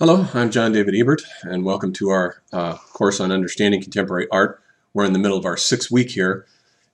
Hello, I'm John David Ebert, and welcome to our course on understanding contemporary art. We're in the middle of our 6th week here,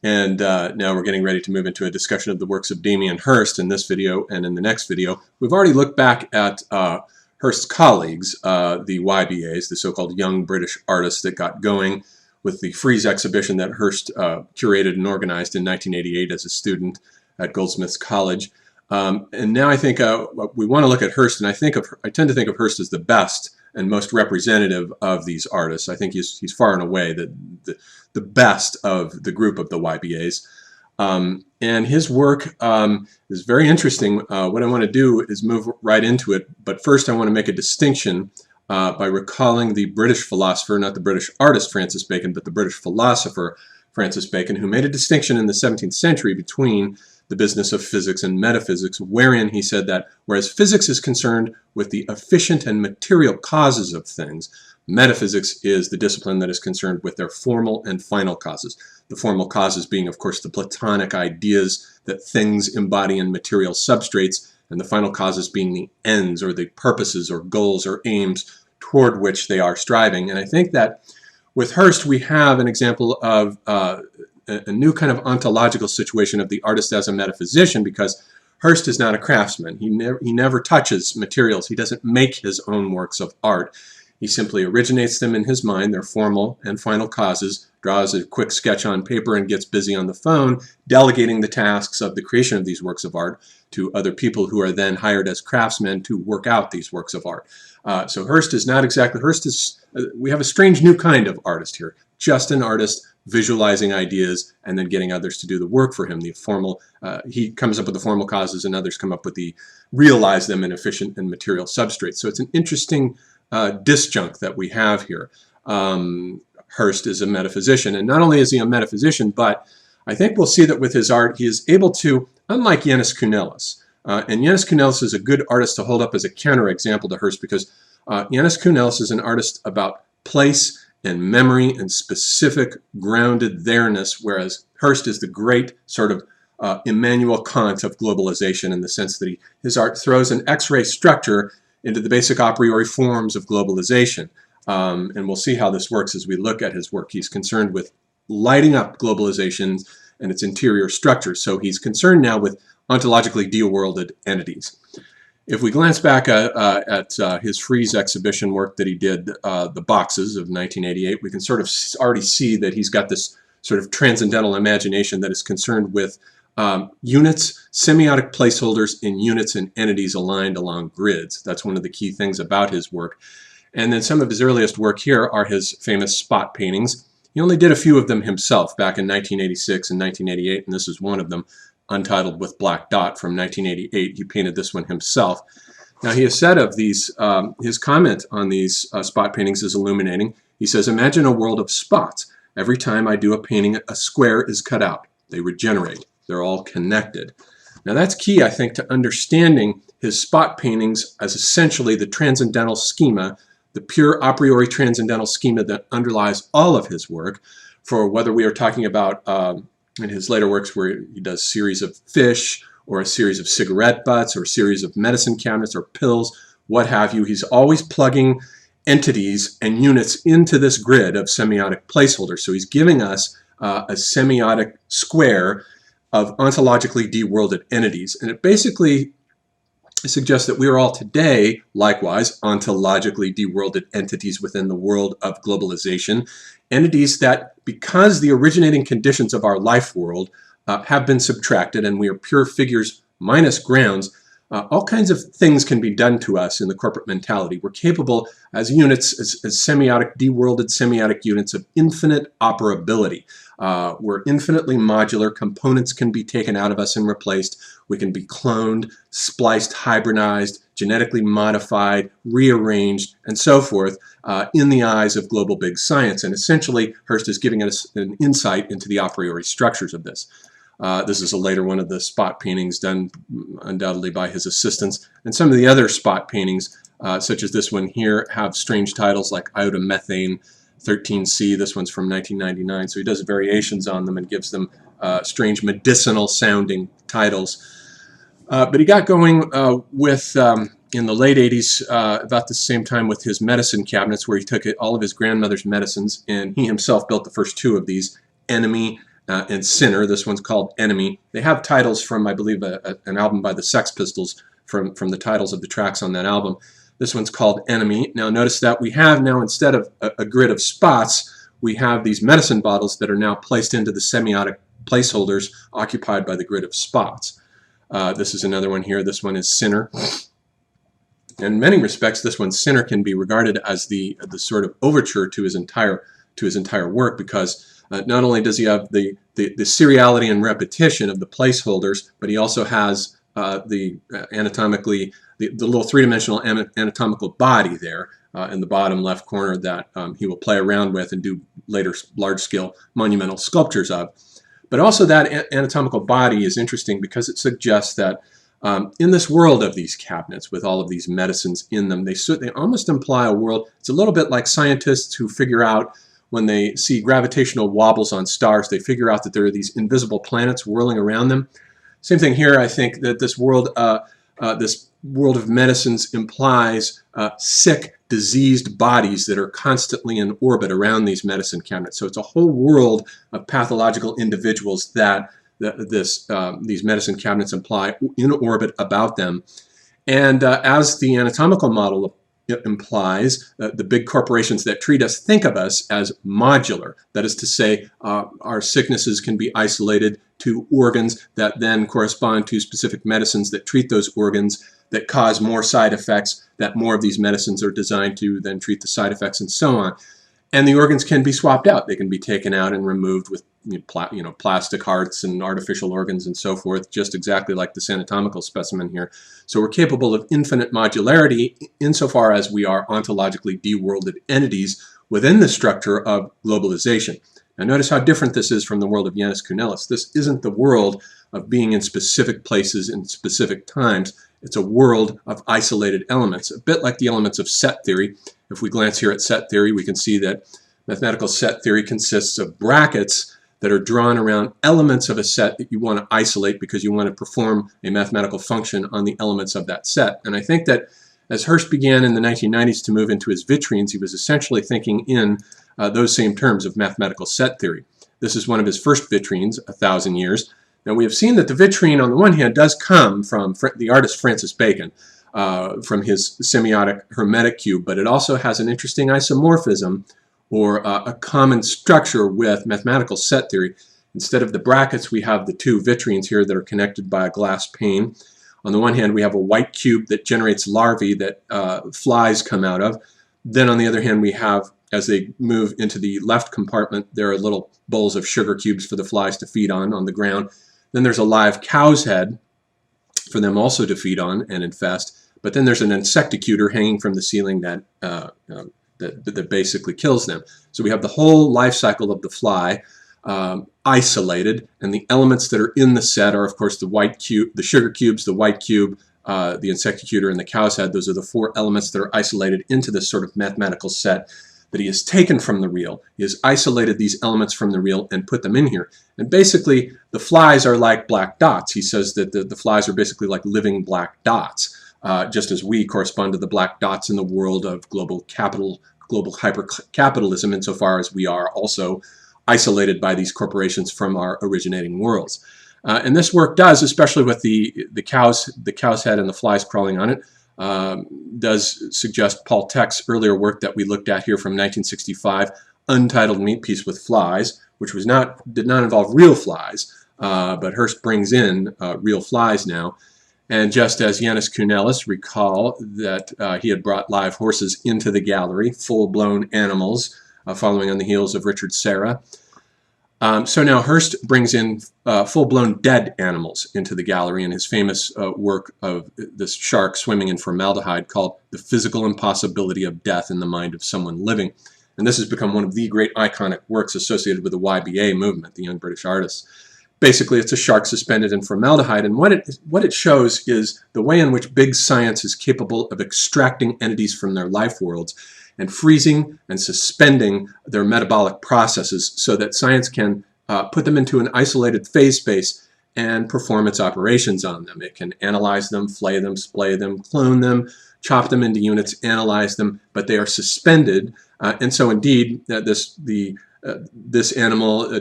and now we're getting ready to move into a discussion of the works of Damien Hirst in this video and in the next video. We've already looked back at Hirst's colleagues, the YBAs, the so-called young British artists that got going with the Frieze exhibition that Hirst curated and organized in 1988 as a student at Goldsmiths College. And now I think we want to look at Hirst, and I tend to think of Hirst as the best and most representative of these artists. I think he's far and away the best of the group of the YBAs. And his work is very interesting. What I want to do is move right into it, but first I want to make a distinction by recalling the British philosopher, not the British artist Francis Bacon, but the British philosopher Francis Bacon, who made a distinction in the 17th century between the business of physics and metaphysics, wherein he said that whereas physics is concerned with the efficient and material causes of things, metaphysics is the discipline that is concerned with their formal and final causes. The formal causes being, of course, the Platonic ideas that things embody in material substrates, and the final causes being the ends or the purposes or goals or aims toward which they are striving. And I think that with Hirst we have an example of a new kind of ontological situation of the artist as a metaphysician, because Hirst is not a craftsman. He never touches materials. He doesn't make his own works of art. He simply originates them in his mind, their formal and final causes, draws a quick sketch on paper, and gets busy on the phone, delegating the tasks of the creation of these works of art to other people who are then hired as craftsmen to work out these works of art. So Hirst is not exactly, we have a strange new kind of artist here, just an artist visualizing ideas and then getting others to do the work for him. The formal, he comes up with the formal causes and others come up with realize them in efficient and material substrates. So it's an interesting disjunct that we have here. Hirst is a metaphysician, and not only is he a metaphysician, but I think we'll see that with his art he is able to, unlike Janus Cunelis, and Janus Cunelis is a good artist to hold up as a counterexample to Hirst, because Janus Cunelis is an artist about place and memory and specific grounded there-ness, whereas Hirst is the great sort of Immanuel Kant of globalization, in the sense that his art throws an X-ray structure into the basic a priori forms of globalization. And we'll see how this works as we look at his work. He's concerned with lighting up globalization and its interior structures. So he's concerned now with ontologically de-worlded entities. If we glance back at his Frieze exhibition work that he did, the boxes of 1988, we can sort of already see that he's got this sort of transcendental imagination that is concerned with units, semiotic placeholders in units and entities aligned along grids. That's one of the key things about his work. And then some of his earliest work here are his famous spot paintings. He only did a few of them himself back in 1986 and 1988, and this is one of them, Untitled with Black Dot from 1988. He painted this one himself. Now he has said of these, his comment on these spot paintings is illuminating. He says, "Imagine a world of spots. Every time I do a painting, a square is cut out. They regenerate. They're all connected." Now that's key, I think, to understanding his spot paintings as essentially the transcendental schema, the pure a priori transcendental schema that underlies all of his work, for whether we are talking about in his later works where he does series of fish or a series of cigarette butts or a series of medicine cabinets or pills, what have you. He's always plugging entities and units into this grid of semiotic placeholders. So he's giving us a semiotic square of ontologically de-worlded entities. And it basically suggests that we are all today, likewise, ontologically de-worlded entities within the world of globalization. Entities that, because the originating conditions of our life world have been subtracted and we are pure figures minus grounds, all kinds of things can be done to us in the corporate mentality. We're capable as units, as semiotic, de-worlded semiotic units, of infinite operability. We're infinitely modular. Components can be taken out of us and replaced. We can be cloned, spliced, hybridized, genetically modified, rearranged, and so forth in the eyes of global big science. And essentially, Hirst is giving us an insight into the a priori structures of this. This is a later one of the spot paintings done undoubtedly by his assistants. And some of the other spot paintings, such as this one here, have strange titles like Iodomethane 13C. This one's from 1999. So he does variations on them and gives them strange medicinal sounding titles. But he got going with in the late 80s, about the same time with his medicine cabinets, where he took all of his grandmother's medicines, and he himself built the first two of these, Enemy and Sinner. This one's called Enemy. They have titles from, I believe, an album by the Sex Pistols, from the titles of the tracks on that album. This one's called Enemy. Now notice that we have now, instead of a grid of spots, we have these medicine bottles that are now placed into the semiotic placeholders occupied by the grid of spots. This is another one here. This one is Sinner. In many respects, this one, Sinner, can be regarded as the sort of overture to his entire work, because not only does he have the seriality and repetition of the placeholders, but he also has the little three-dimensional anatomical body there in the bottom left corner that he will play around with and do later large-scale monumental sculptures of. But also that anatomical body is interesting because it suggests that in this world of these cabinets with all of these medicines in them, they almost imply a world. It's a little bit like scientists who figure out, when they see gravitational wobbles on stars, they figure out that there are these invisible planets whirling around them. Same thing here. I think that this world of medicines implies sick, diseased bodies that are constantly in orbit around these medicine cabinets. So it's a whole world of pathological individuals that these medicine cabinets imply in orbit about them. And as the anatomical model implies, the big corporations that treat us think of us as modular. That is to say, our sicknesses can be isolated to organs that then correspond to specific medicines that treat those organs, that cause more side effects, that more of these medicines are designed to then treat the side effects, and so on. And the organs can be swapped out. They can be taken out and removed with plastic hearts and artificial organs and so forth, just exactly like this anatomical specimen here. So we're capable of infinite modularity insofar as we are ontologically de-worlded entities within the structure of globalization. Now notice how different this is from the world of Janus Kunelis. This isn't the world of being in specific places in specific times. It's a world of isolated elements, a bit like the elements of set theory. If we glance here at set theory, we can see that mathematical set theory consists of brackets that are drawn around elements of a set that you want to isolate because you want to perform a mathematical function on the elements of that set. And I think that as Hirst began in the 1990s to move into his vitrines, he was essentially thinking in those same terms of mathematical set theory. This is one of his first vitrines, 1,000 Years. Now we have seen that the vitrine, on the one hand, does come from the artist Francis Bacon, from his semiotic hermetic cube, but it also has an interesting isomorphism, or a common structure with mathematical set theory. Instead of the brackets, we have the two vitrines here that are connected by a glass pane. On the one hand, we have a white cube that generates larvae that flies come out of. Then on the other hand, we have, as they move into the left compartment, there are little bowls of sugar cubes for the flies to feed on the ground. Then there's a live cow's head for them also to feed on and infest. But then there's an insecticutor hanging from the ceiling that basically kills them. So we have the whole life cycle of the fly isolated, and the elements that are in the set are, of course, the white cube, the sugar cubes, the white cube, the insecticutor, and the cow's head. Those are the four elements that are isolated into this sort of mathematical set that he has taken from the real. He has isolated these elements from the real and put them in here. And basically, the flies are like black dots. He says that the flies are basically like living black dots, just as we correspond to the black dots in the world of global hyper-capitalism, insofar as we are also isolated by these corporations from our originating worlds. And this work does, especially with the cow's head and the flies crawling on it, does suggest Paul Tech's earlier work that we looked at here from 1965, Untitled Meat Piece with Flies, which did not involve real flies, but Hirst brings in real flies now. And just as Janus Kunelis, recall that he had brought live horses into the gallery, full-blown animals, following on the heels of Richard Serra. So now Hirst brings in full-blown dead animals into the gallery in his famous work of this shark swimming in formaldehyde called The Physical Impossibility of Death in the Mind of Someone Living. And this has become one of the great iconic works associated with the YBA movement, the Young British Artists. Basically, it's a shark suspended in formaldehyde, and what it shows is the way in which big science is capable of extracting entities from their life worlds and freezing and suspending their metabolic processes so that science can put them into an isolated phase space and perform its operations on them. It can analyze them, flay them, splay them, clone them, chop them into units, analyze them, but they are suspended. And so indeed, this animal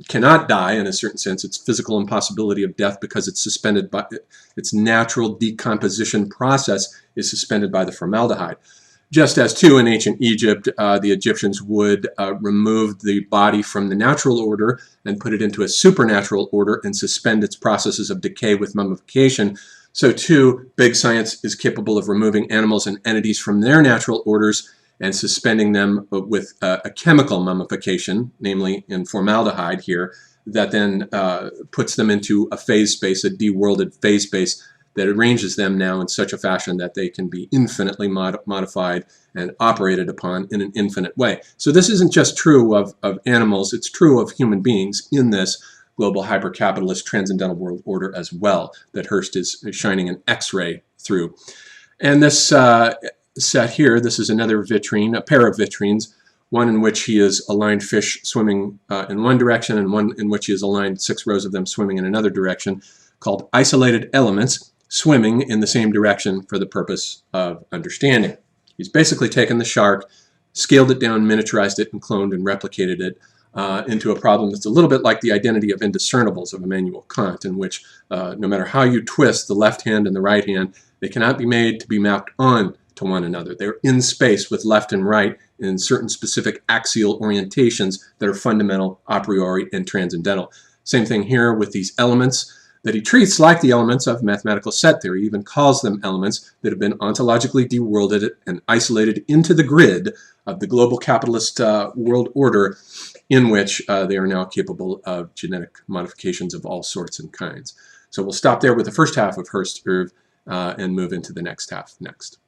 cannot die in a certain sense. Its physical impossibility of death, because it's suspended by its natural decomposition process, is suspended by the formaldehyde. Just as too in ancient Egypt, the Egyptians would remove the body from the natural order and put it into a supernatural order and suspend its processes of decay with mummification. So too, big science is capable of removing animals and entities from their natural orders and suspending them with a chemical mummification, namely in formaldehyde here, that then puts them into a phase space, a deworlded phase space, that arranges them now in such a fashion that they can be infinitely modified and operated upon in an infinite way. So this isn't just true of animals, it's true of human beings in this global hyper-capitalist transcendental world order as well, that Hirst is shining an X-ray through. And this set here, this is another vitrine, a pair of vitrines, one in which he has aligned fish swimming in one direction and one in which he has aligned 6 rows of them swimming in another direction, called isolated elements, swimming in the same direction for the purpose of understanding. He's basically taken the shark, scaled it down, miniaturized it, and cloned and replicated it into a problem that's a little bit like the identity of indiscernibles of Immanuel Kant, in which no matter how you twist the left hand and the right hand, they cannot be made to be mapped on to one another. They're in space with left and right in certain specific axial orientations that are fundamental, a priori, and transcendental. Same thing here with these elements that he treats like the elements of mathematical set theory. He even calls them elements that have been ontologically deworlded and isolated into the grid of the global capitalist world order, in which they are now capable of genetic modifications of all sorts and kinds. So we'll stop there with the first half of Hirst's oeuvre and move into the next half next.